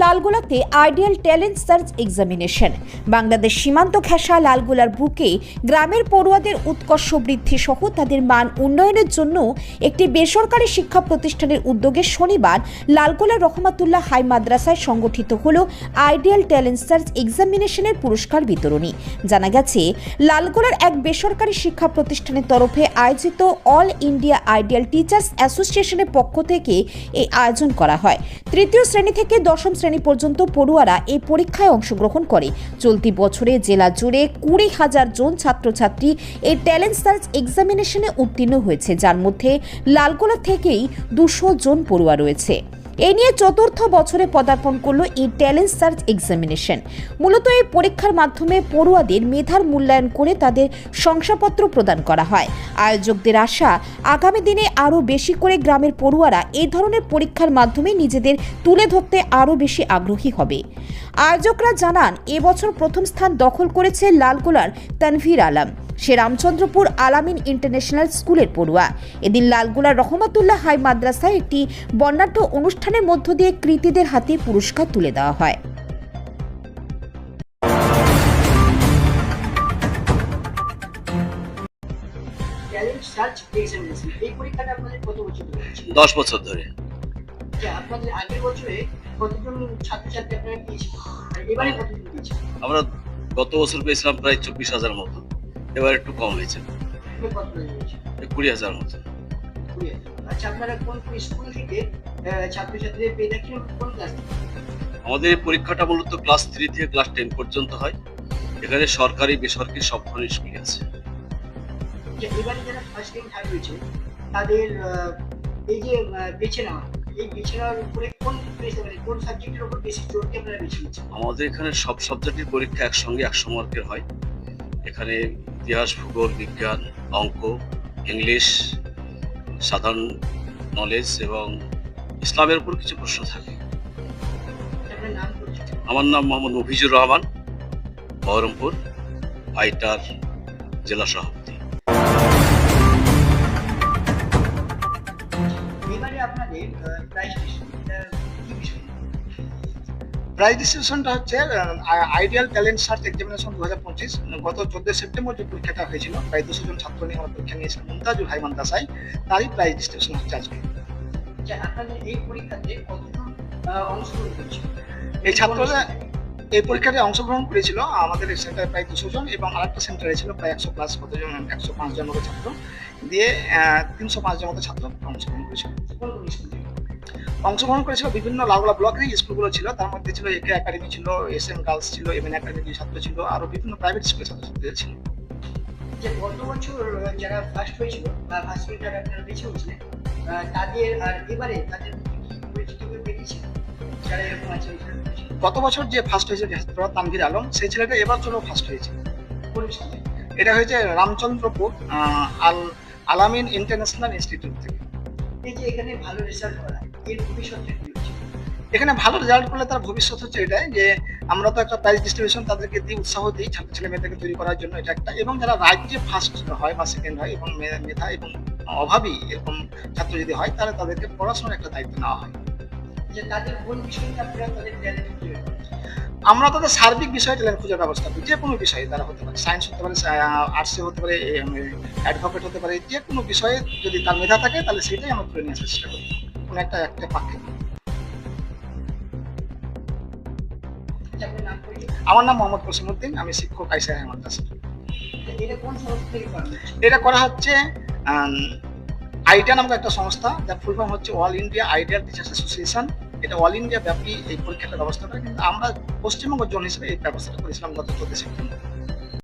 লালগোলাতে ideal talent search examination. Bangladesh সীমান্ত ঘেঁষা লালগোলার বুকে গ্রামের পড়ুয়াদের উৎকর্ষ বৃদ্ধি সহ তাদের মান উন্নয়নের জন্য একটি বেসরকারি শিক্ষা প্রতিষ্ঠানের উদ্যোগে শনিবার লালগোলা রহমাতুল্লাহ হাই মাদ্রাসায় সংগঠিত হল আইডিয়াল ট্যালেন্ট সার্চ এক্সামিনেশনের পুরস্কার বিতরণী। জানা গেছে, লালগোলার এক বেসরকারি শিক্ষা প্রতিষ্ঠানের তরফে আয়োজিত অল ইন্ডিয়া আইডিয়াল টিচার্স অ্যাসোসিয়েশনের পক্ষ থেকে এই আয়োজন করা হয়। তৃতীয় শ্রেণী থেকে দশম শ্রেণী পর্যন্ত পড়ুয়ারা এই পরীক্ষায় অংশগ্রহণ করে। চলতি বছরে জেলা জুড়ে 20,000 জন ছাত্রছাত্রী এই ট্যালেন্ট সার্চ এক্সামিনেশনে উত্তীর্ণ হয়েছে, যার মধ্যে লালগোলা থেকেই 200 জন পড়ুয়া রয়েছে। এই নিয়ে চতুর্থ বছরে পদার্পণ করলো এই ট্যালেন্ট সার্চ এক্সামিনেশন। মূলত এই পরীক্ষার মাধ্যমে পড়ুয়াদের মেধার মূল্যায়ন করে তাদের শংসাপত্র প্রদান করা হয়। আয়োজকদের আশা, আগামী দিনে আরও বেশি করে গ্রামের পড়ুয়ারা এই ধরনের পরীক্ষার মাধ্যমে নিজেদের তুলে ধরতে আরও বেশি আগ্রহী হবে। আয়োজকরা জানান, এবছর প্রথম স্থান দখল করেছে লালগোলার তানভীর আলম। সে রামচন্দ্রপুর আলামিন ইন্টারন্যাশনাল স্কুলের পড়ুয়া। এদিন লালগোলার রহমাতুল্লাহ হাই মাদ্রাসায় একটি বর্ণাঢ্য অনুষ্ঠানের মধ্য দিয়ে কৃতীদের হাতে পুরস্কার তুলে দেওয়া হয়। ট্যালেন্ট সার্চ এক্সামিনেশন এই পরীক্ষাটা আপনাদের কত বছর ধরে হচ্ছে? 10 বছর ধরে। আপনাদের আগের বছরে কতজন ছাত্রছাত্রী আপনারা পেয়েছেন আর এবারে কতজন পেয়েছেন? আমরা গত বছর পেয়েছিলাম প্রায় 24,000 মতো, এবার একটু কম হয়েছে, কত হয়েছে? 20,000 মতো। 20,000। আচ্ছা, আপনারা কোন কোন স্কুল থেকে ছাত্রছাত্রীদের পেয়ে দেখেন, কোন ক্লাস থেকে? আমাদের এই পরীক্ষাটা মূলত ক্লাস 3 থেকে ক্লাস 10 পর্যন্ত হয়। এখানে সরকারি বেসরকারি সব ধরনের স্কুল আছে। যে এবারে যারা ফার্স্ট টাইম থার্ড হয়েছে তাদের এই যে বেছে নেওয়া, এই বেছে নেওয়ার উপরে কোন সাবজেক্টের উপর বেশি জোর দিয়ে আপনারা বেছে নিচ্ছেন? আমাদের এখানে সব সাবজেক্টের পরীক্ষা একসঙ্গে 100 মার্কের হয়। এখানে ইতিহাস, ভূগোল, বিজ্ঞান, অঙ্ক, ইংলিশ, সাধারণ নলেজ এবং ইসলামের উপর কিছু প্রশ্ন থাকে। আপনার নাম পরিচয়? আমার নাম মোহাম্মদ মফিজুর রহমান, বহরমপুর আইটার জেলা সভাপতি। এবারে আপনাদের প্রাইজ ডিস্ট্রিবিউশনটা কি বিষয়? প্রাইজ ডিস্ট্রিবিউশনটা হচ্ছে আইডিয়াল ট্যালেন্ট সার্চ এক্সামিনেশন 2025। গত 14 সেপ্টেম্বর যে পরীক্ষাটা হয়েছিল, প্রায় 200 জন ছাত্র নিয়ে আমরা পরীক্ষা নিয়েছিলাম মুমতাজুল হাই মাদ্রাসায়, তারই প্রাইজ ডিস্ট্রিবিউশন হচ্ছে আজকে। আচ্ছা, আপনাদের এই পরীক্ষাতে কতজন অংশগ্রহণ করছে? এই ছাত্ররা এই পরীক্ষাতে অংশগ্রহণ করেছিল আমাদের সেন্টারে প্রায় 200 জন এবং আরেকটা সেন্টারে ছিল প্রায় 100 প্লাস কতজন, 105 জন মতো ছাত্র দিয়ে 305 জন মতো ছাত্র অংশগ্রহণ করেছিল। কোন কোন স্কুল থেকে? অংশগ্রহণ করেছিল বিভিন্ন লালগোলা ব্লকেরই স্কুলগুলো ছিল, তার মধ্যে ছিল একে একাডেমি ছিল, SM গার্লস ছিল, এমএন একাডেমির ছাত্র ছিল, আরো বিভিন্ন প্রাইভেট স্কুলের ছাত্রছাত্রীরা ছিল। যে গত বছর যারা ফার্স্ট হয়েছিল বা ফার্স্ট যারা আপনারা বেছে হয়েছিলেন তাদের আর এবারে তাদের কি পরিচিত করে পেয়েছে যারা এরকম আছে? গত বছর যে ফার্স্ট হয়েছে ছাত্র তানভীর আলম, সেই ছেলেটা এবার জন্য ফার্স্ট হয়েছে। কোন স্কুলে? এটা হয়েছে রামচন্দ্রপুর আলামিন ইন্টারন্যাশনাল ইনস্টিটিউট থেকে। এই যে এখানে ভালো রেজাল্ট করা, এর ভবিষ্যৎটা কি হচ্ছে? এখানে ভালো রেজাল্ট করলে তার ভবিষ্যৎ হচ্ছে এটাই যে আমরা তো একটা প্রাইজ ডিস্ট্রিবিউশন তাদেরকে দিয়ে উৎসাহ দিই ছাত্র ছেলে মেয়েদেরকে তৈরি করার জন্য, এটা একটা। এবং যারা রাজ্যে ফার্স্ট হয় বা সেকেন্ড হয় এবং মেধা এবং অভাবী এরকম ছাত্র যদি হয়, তাহলে তাদেরকে পড়াশোনার একটা দায়িত্ব নেওয়া হয়। যে তাদের কোন বিষয়ে আপনারা তাদের ট্যালেন্ট খুঁজে বের করেন? আমরা তাদের সার্বিক বিষয়ে ট্যালেন্ট খোঁজার ব্যবস্থা করি। যে কোনো বিষয়ে তারা হতে পারে, সায়েন্স হতে পারে, আর্টসে হতে পারে, অ্যাডভোকেট হতে পারে, যে কোনো বিষয়ে যদি তার মেধা থাকে তাহলে সেটাই আমরা তুলে নিয়ে আসার চেষ্টা করি, কোনো একটা পাক্ষিক। আচ্ছা, আপনার নাম পরিচয়? আমার নাম মোহাম্মদ কসিমউদ্দিন, আমি শিক্ষক আইসিআই হাই মাদ্রাসা। এটা কোন সংস্থা থেকে করা হচ্ছে? এটা করা হচ্ছে আইডিয়া নামক একটা সংস্থা, যার ফুল ফর্ম হচ্ছে all India ideal teachers association. এটা অল ইন্ডিয়া ব্যাপী এই পরীক্ষাটার ব্যবস্থা করে, কিন্তু আমরা পশ্চিমবঙ্গ জোন হিসেবে এই ব্যবস্থাটা করেছিলাম গত 14 সেপ্টেম্বর।